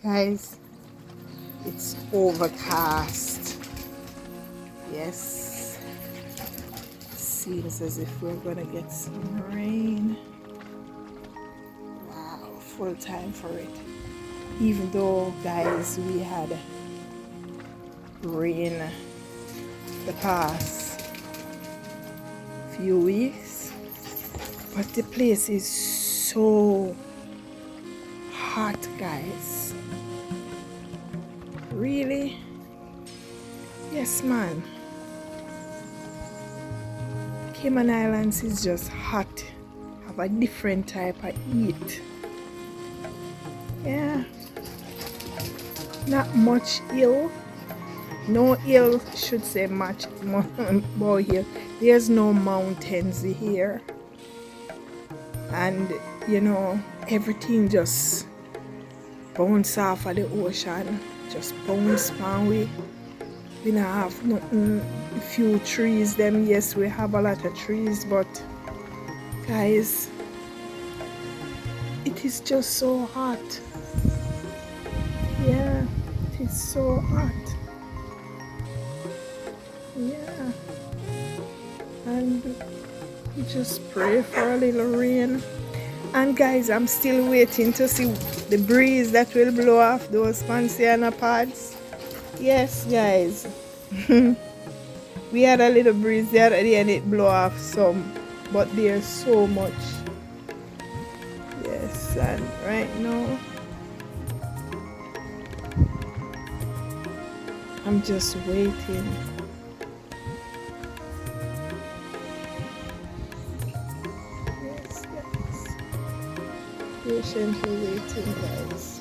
Guys, it's overcast. Yes, seems as if we're gonna get some rain. Wow, full time for it. Even though, guys, we had rain the past few weeks, but the place is so hot, guys. Really? Yes, man. Cayman Islands is just hot. Have a different type of heat. Yeah. Not much hill. No hill, should say much more hill. There's no mountains here. And you know, everything just bounce off of the ocean. Just bounce pan we. We don't have nothing, few trees them. Yes, we have a lot of trees, but guys, it is just so hot. Yeah, it is so hot. Yeah. And we just pray for a little rain. And guys, I'm still waiting to see the breeze that will blow off those Poinciana pods. Yes, guys. We had a little breeze the other day and it blew off some, but there's so much. Yes, and right now I'm just waiting. Yes, guys. Patiently waiting, guys.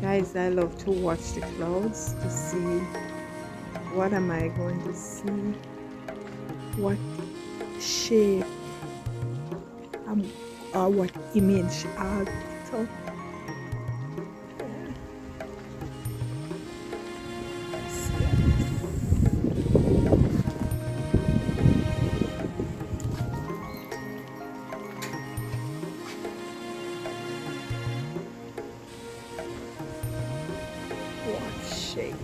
Guys, I love to watch the clouds to see what am I going to see, what shape or what image I'll get up. What shape?